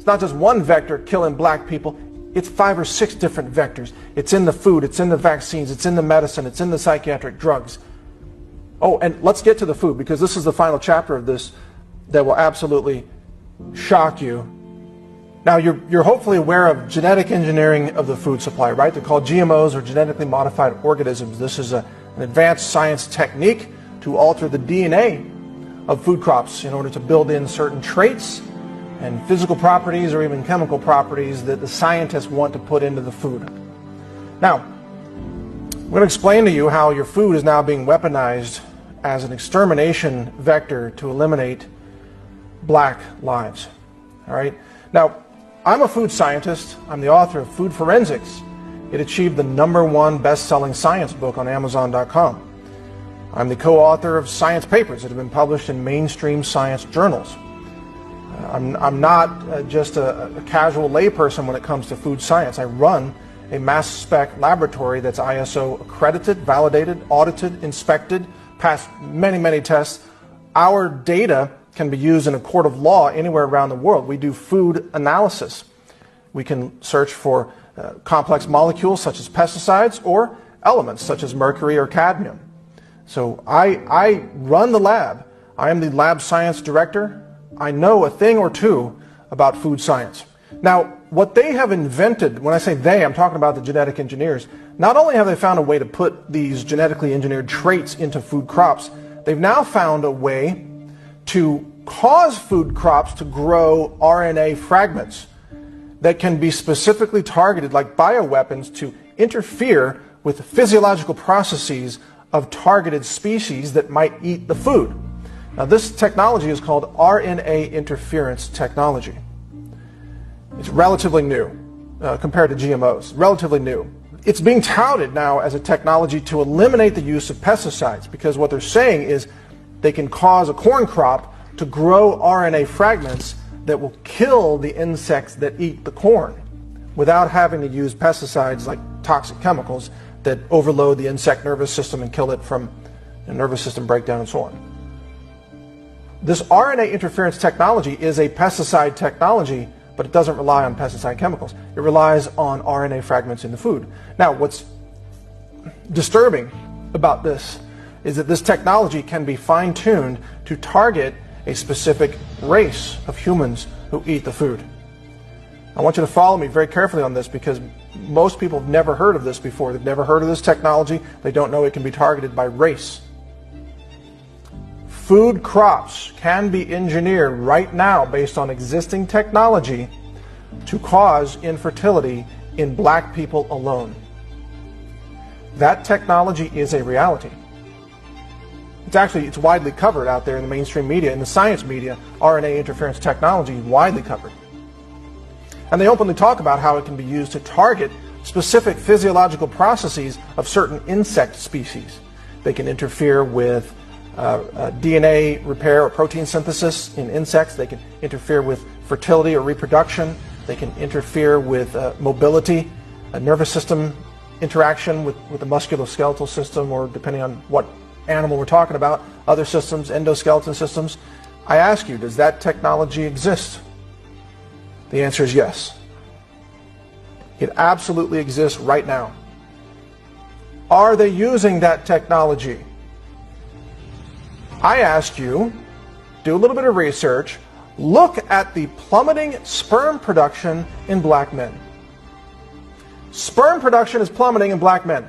It's not just one vector killing black people. It's 5 or 6 different vectors. It's in the food, it's in the vaccines, it's in the medicine, it's in the psychiatric drugs. Oh, and let's get to the food, because this is the final chapter of this that will absolutely shock you. Now, you're hopefully aware of genetic engineering of the food supply, right? They're called GMOs, or genetically modified organisms. This is an advanced science technique to alter the DNA of food crops in order to build in certain traits and physical properties or even chemical properties that the scientists want to put into the food. Now, I'm going to explain to you how your food is now being weaponized as an extermination vector to eliminate black lives. All right? Now, I'm a food scientist. I'm the author of Food Forensics. It achieved the #1 best-selling science book on Amazon.com. I'm the co-author of science papers that have been published in mainstream science journals. I'm not just a casual layperson when it comes to food science. I run a mass spec laboratory that's ISO accredited, validated, audited, inspected, passed many, many tests. Our data can be used in a court of law anywhere around the world. We do food analysis. We can search for complex molecules such as pesticides or elements such as mercury or cadmium. So I run the lab. I am the lab science director. I know a thing or two about food science. Now, what they have invented, when I say they, I'm talking about the genetic engineers, not only have they found a way to put these genetically engineered traits into food crops, they've now found a way to cause food crops to grow RNA fragments that can be specifically targeted like bioweapons to interfere with the physiological processes of targeted species that might eat the food. Now, this technology is called RNA interference technology. It's relatively new compared to GMOs, relatively new. It's being touted now as a technology to eliminate the use of pesticides, because what they're saying is they can cause a corn crop to grow RNA fragments that will kill the insects that eat the corn without having to use pesticides like toxic chemicals that overload the insect nervous system and kill it from a nervous system breakdown and so on. This RNA interference technology is a pesticide technology, but it doesn't rely on pesticide chemicals. It relies on RNA fragments in the food. Now, what's disturbing about this is that this technology can be fine-tuned to target a specific race of humans who eat the food. I want you to follow me very carefully on this, because most people have never heard of this before. They've never heard of this technology. They don't know it can be targeted by race. Food crops can be engineered right now based on existing technology to cause infertility in black people alone. That technology is a reality. It's widely covered out there in the mainstream media, in the science media. RNA interference technology is widely covered. And they openly talk about how it can be used to target specific physiological processes of certain insect species. They can interfere with DNA repair or protein synthesis in insects. They can interfere with fertility or reproduction. They can interfere with mobility, a nervous system interaction with the musculoskeletal system, or depending on what animal we're talking about, other systems, endoskeleton systems. I ask you, does that technology exist? The answer is yes. It absolutely exists right now. Are they using that technology? I ask you, do a little bit of research, look at the plummeting sperm production in black men. Sperm production is plummeting in black men.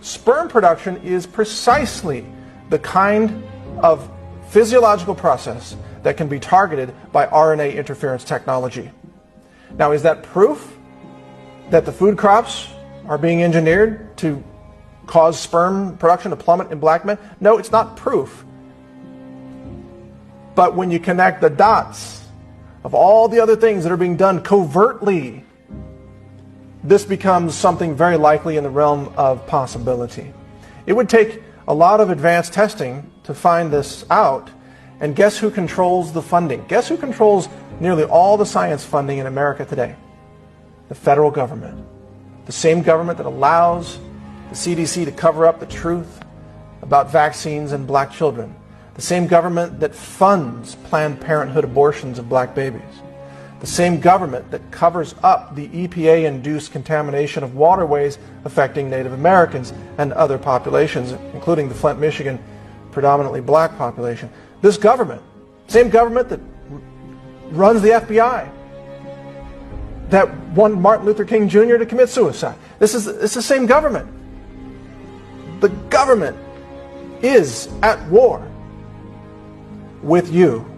Sperm production is precisely the kind of physiological process that can be targeted by RNA interference technology. Now, is that proof that the food crops are being engineered to cause sperm production to plummet in black men? No, it's not proof. But when you connect the dots of all the other things that are being done covertly, this becomes something very likely in the realm of possibility. It would take a lot of advanced testing to find this out. And guess who controls the funding? Guess who controls nearly all the science funding in America today? The federal government. The same government that allows the CDC to cover up the truth about vaccines and black children. The same government that funds Planned Parenthood abortions of black babies. The same government that covers up the EPA-induced contamination of waterways affecting Native Americans and other populations, including the Flint, Michigan, predominantly black population. This government, same government that runs the FBI, that wanted Martin Luther King Jr. to commit suicide. It's the same government. The government is at war with you.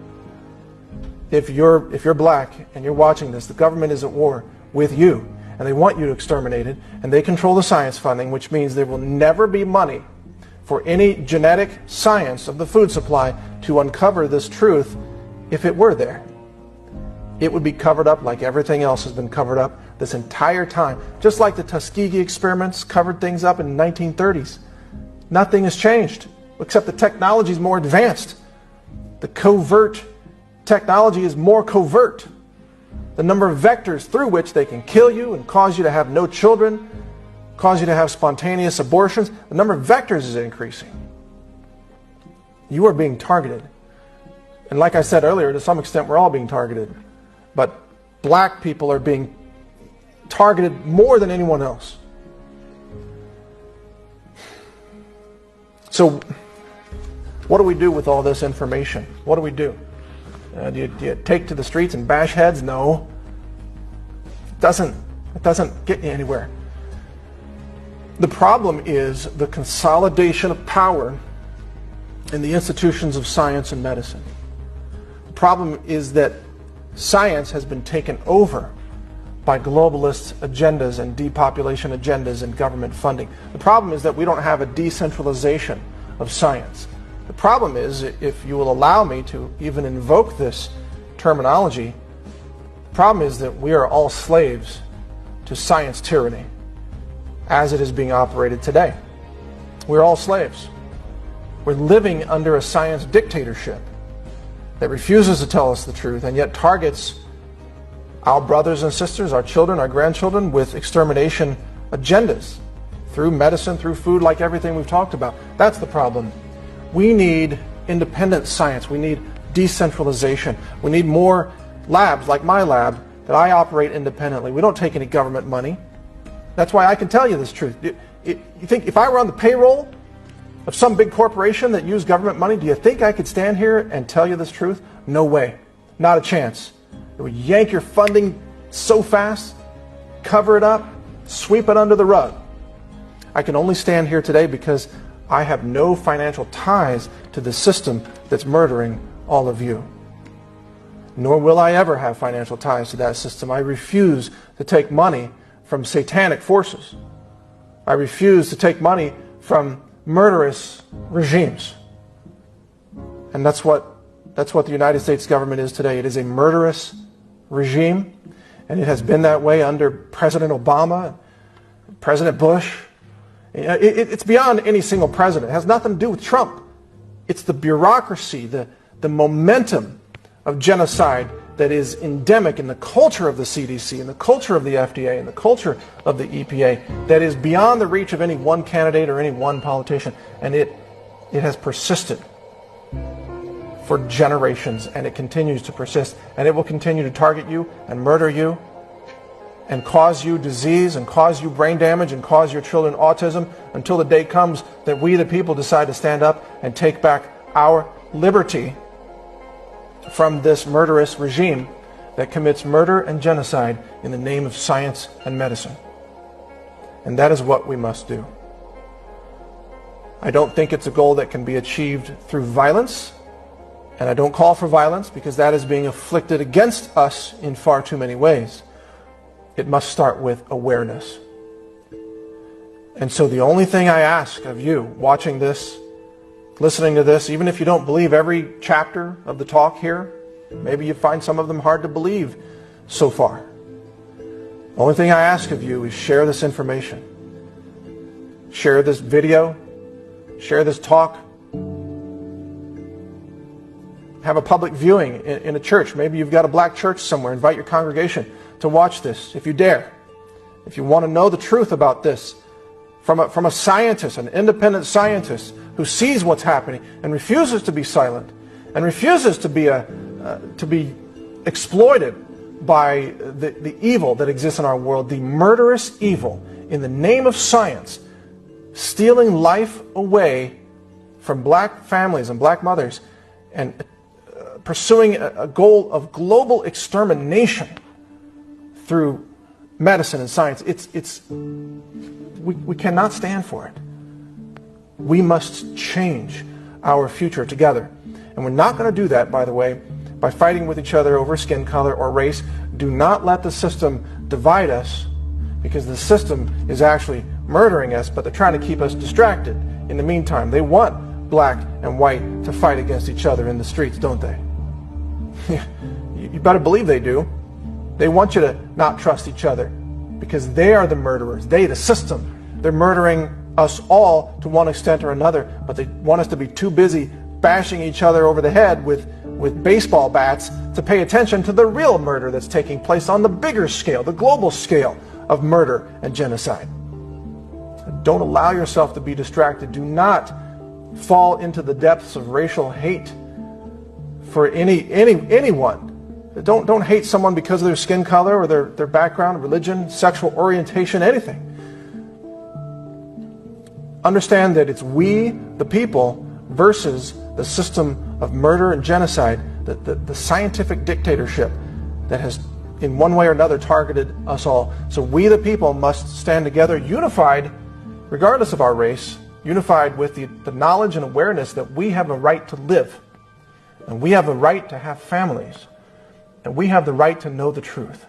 If you're black and you're watching this, the government is at war with you, and they want you to exterminate it, and they control the science funding, which means there will never be money for any genetic science of the food supply to uncover this truth. If it were there, it would be covered up like everything else has been covered up this entire time. Just like the Tuskegee experiments covered things up in the 1930s. Nothing has changed, except the technology is more advanced. The covert technology is more covert. The number of vectors through which they can kill you and cause you to have no children, cause you to have spontaneous abortions, the number of vectors is increasing. You are being targeted. And like I said earlier, to some extent we're all being targeted. But black people are being targeted more than anyone else. So what do we do with all this information? What do we do? Do you take to the streets and bash heads? No. It doesn't get you anywhere. The problem is the consolidation of power in the institutions of science and medicine. The problem is that science has been taken over by globalist agendas and depopulation agendas and government funding. The problem is that we don't have a decentralization of science. The problem is, if you will allow me to even invoke this terminology, the problem is that we are all slaves to science tyranny as it is being operated today. We're all slaves. We're living under a science dictatorship that refuses to tell us the truth and yet targets our brothers and sisters, our children, our grandchildren with extermination agendas through medicine, through food, like everything we've talked about. That's the problem. We need independent science. We need decentralization. We need more labs like my lab that I operate independently. We don't take any government money. That's why I can tell you this truth. You think if I were on the payroll of some big corporation that used government money, do you think I could stand here and tell you this truth? No way. Not a chance. It would yank your funding so fast, cover it up, sweep it under the rug. I can only stand here today because I have no financial ties to the system that's murdering all of you. Nor will I ever have financial ties to that system. I refuse to take money from satanic forces. I refuse to take money from murderous regimes. And that's what the United States government is today. It is a murderous regime, and it has been that way under President Obama, President Bush. It's beyond any single president. It has nothing to do with Trump. It's the bureaucracy, the momentum of genocide that is endemic in the culture of the CDC, in the culture of the FDA, in the culture of the EPA, that is beyond the reach of any one candidate or any one politician. And it has persisted for generations, and it continues to persist. And it will continue to target you and murder you and cause you disease and cause you brain damage and cause your children autism until the day comes that we the people decide to stand up and take back our liberty from this murderous regime that commits murder and genocide in the name of science and medicine. And that is what we must do. I don't think it's a goal that can be achieved through violence, and I don't call for violence because that is being inflicted against us in far too many ways. It must start with awareness. And so the only thing I ask of you watching this, listening to this, even if you don't believe every chapter of the talk here, maybe you find some of them hard to believe so far. The only thing I ask of you is share this information. Share this video. Share this talk. Have a public viewing in a church. Maybe you've got a black church somewhere. Invite your congregation to watch this if you dare. If you want to know the truth about this from a scientist, an independent scientist who sees what's happening and refuses to be silent and refuses to be exploited by the evil that exists in our world, the murderous evil in the name of science, stealing life away from black families and black mothers, and pursuing a goal of global extermination through medicine and science. We cannot stand for it. We must change our future together. And we're not going to do that, by the way, by fighting with each other over skin color or race. Do not let the system divide us, because the system is actually murdering us, but they're trying to keep us distracted. In the meantime, they want black and white to fight against each other in the streets, don't they? You better believe they do. They want you to not trust each other, because they are the murderers. They, the system, they're murdering us all to one extent or another, but they want us to be too busy bashing each other over the head with baseball bats to pay attention to the real murder that's taking place on the bigger scale, the global scale of murder and genocide. Don't allow yourself to be distracted. Do not fall into the depths of racial hate for anyone. Don't hate someone because of their skin color or their background, religion, sexual orientation, anything. Understand that it's we, the people, versus the system of murder and genocide, the scientific dictatorship that has in one way or another targeted us all. So we, the people, must stand together, unified, regardless of our race, unified with the knowledge and awareness that we have a right to live, and we have a right to have families, and we have the right to know the truth.